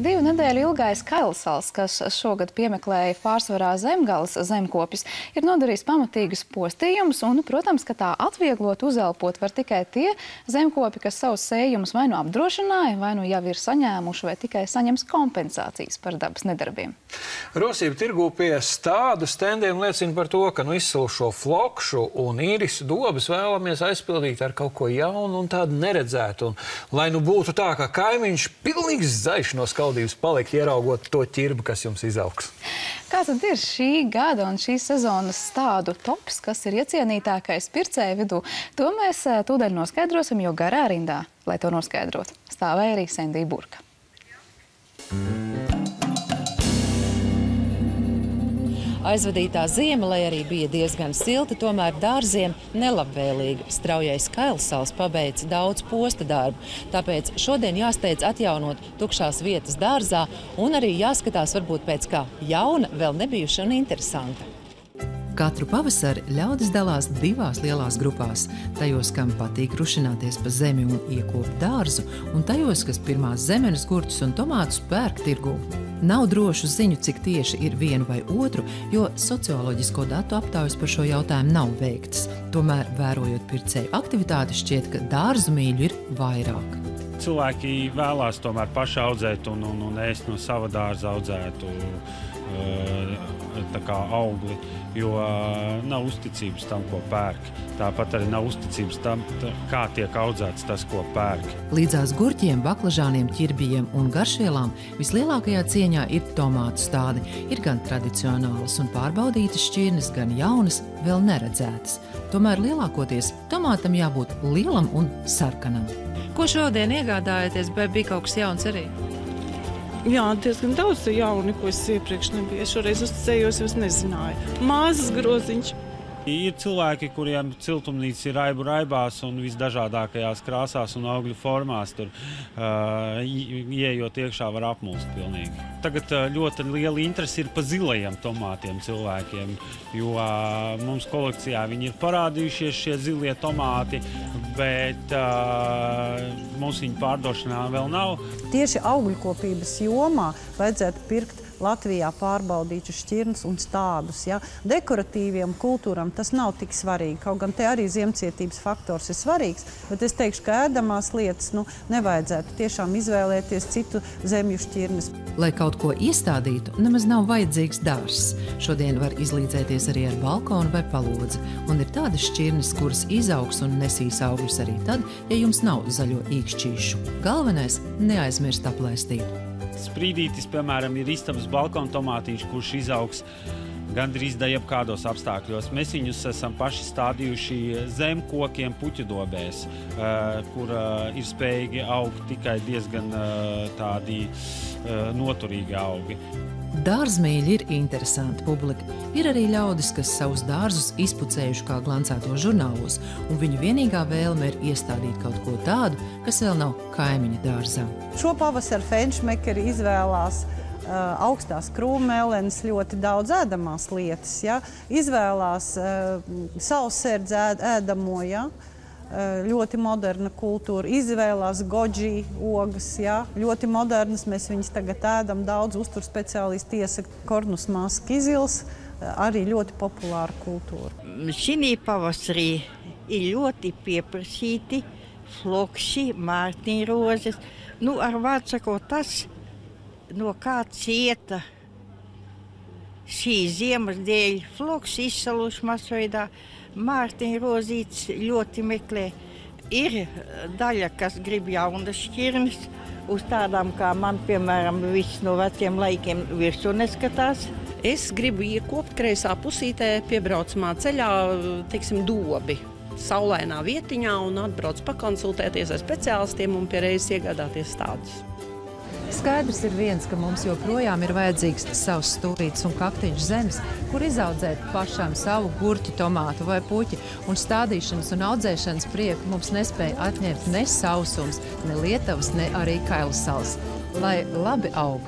Gandrīz 2 nedēļu ilgais Kailsals, kas šogad piemeklēja pārsvarā Zemgales zemkopjus, ir nodarījis pamatīgus postījumus, un, protams, ka tā atvieglot uzelpot var tikai tie zemkopi, kas savus sējumus vai nu apdrošināja, vai nu jau ir saņēmuši, vai tikai saņems kompensācijas par dabas nedarbiem. Rosība tirgū pie stādu stendiem liecina par to, ka izsilušo flokšu un īrisu dobas vēlamies aizpildīt ar kaut ko jaunu un tādu neredzētu. Un, lai nu būtu tā, ka kaimiņš pilnīgs zaļš no skaldības paliek, ieraugot to ķirbu, kas jums izaugs. Kā tad ir šī gada un šīs sezonas stādu tops, kas ir iecienītākais pircēju vidū? To mēs tūdaļ noskaidrosim, jo garā rindā, lai to noskaidrotu, stāvēja arī Sendija Burka. Aizvadītā ziema, lai arī bija diezgan silta, tomēr dārziem nelabvēlīga. Straujais Kailsals pabeidz daudz posta darbu, tāpēc šodien jāsteidz atjaunot tukšās vietas dārzā un arī jāskatās varbūt pēc kā jauna, vēl nebijuša un interesanta. Katru pavasari ļaudis dalās divās lielās grupās. Tajos, kam patīk rušināties pa zemi un iekopt dārzu, un tajos, kas pirmās zemenes gurtus un tomātus pērk tirgū. Nav drošu ziņu, cik tieši ir vienu vai otru, jo socioloģisko datu aptaujas par šo jautājumu nav veiktas. Tomēr, vērojot pircēju aktivitāti, šķiet, ka dārzu mīļu ir vairāk. Cilvēki vēlās tomēr paši audzēt un ēst no sava dārza audzētu augli, jo nav uzticības tam, ko pērk. Tāpat arī nav uzticības tam, kā tiek audzēts tas, ko pērk. Līdzās gurķiem, baklažāniem, ķirbijiem un garšvielām vislielākajā cieņā ir tomātu stādi. Ir gan tradicionālas un pārbaudītas šķirnes, gan jaunas, vēl neredzētas. Tomēr lielākoties tomātam jābūt lielam un sarkanam. Ko šodien iegādājāties, vai bija kaut kas jauns arī? Jā, diezgan daudz jauni, ko es iepriekš nebiju. Es šoreiz uzticējos, jo es nezināju. Māzes groziņš. Ir cilvēki, kuriem siltumnīca ir raibu raibās un visdažādākajās krāsās un augļu formās. Tur ieejot iekšā var apmulst pilnīgi. Tagad ļoti liela interese ir pa zilajiem tomātiem cilvēkiem, jo mums kolekcijā viņi ir parādījušies šie zilie tomāti, bet mums viņu pārdošanā vēl nav. Tieši augļkopības jomā vajadzētu pirkt Latvijā pārbaudītu šķirnes un stādus. Ja? Dekoratīviem kultūram tas nav tik svarīgi, kaut gan te arī ziemcietības faktors ir svarīgs, bet es teikšu, ka ēdamās lietas nevajadzētu tiešām izvēlēties citu zemju šķirnes. Lai kaut ko iestādītu, nemaz nav vajadzīgs dārzs. Šodien var izlīdzēties arī ar balkonu vai palodzi, un ir tādas šķirnes, kuras izaugs un nesīs augļus arī tad, ja jums nav zaļo īkšķīšu. Galvenais – neaizmirst aplēstīt. Sprīdītis, piemēram, ir istabas balkona tomātīši, kurš izaugs gandrīz jebkādos apstākļos. Mēs viņus esam paši stādījuši zem kokiem puķu dobēs, kur ir spējīgi augt tikai diezgan tādi noturīgi augi. Dārzmīļi ir interesanti publika. Ir arī ļaudis, kas savus dārzus izpucējuši kā glancēto žurnālos, un viņu vienīgā vēlme ir iestādīt kaut ko tādu, kas vēl nav kaimiņa dārzā. Šo pavasaru fenšmekeri izvēlās augstās krūmelenes, ļoti daudz ēdamās lietas. Ja? Izvēlās saulsērdz ēdamo, ja? Ļoti moderna kultūra, izvēlās goji ogas, ja? Ļoti modernas, mēs viņas tagad ēdam, daudz uzturspeciālisti iesaka kornus māsa kizils, arī ļoti populāra kultūra. Šī pavasarī ir ļoti pieprasīti flokši, mārtiņrozes. Ar vārdu sakot, tas, no kā cieta šī ziemas dēļ floks izsaluši masveidā, mārtiņrozītes ļoti meklē. Ir daļa, kas grib jaunas šķirnes, uz tādām kā man, piemēram, viss no veciem laikiem virsū neskatās. Es gribu iekopt kreisā pusītē piebraucamā ceļā, teiksim, dobi saulainā vietiņā un atbrauc pakonsultēties ar speciālistiem un pie reizes iegādāties stādus. Skaidrs ir viens, ka mums joprojām ir vajadzīgs savs stūrītes un kaktīšu zemes, kur izaudzēt pašām savu gurķu, tomātu vai puķi, un stādīšanas un audzēšanas prieku mums nespēja atņemt ne sausums, ne Lietavas, ne arī Kailsals. Lai labi aug!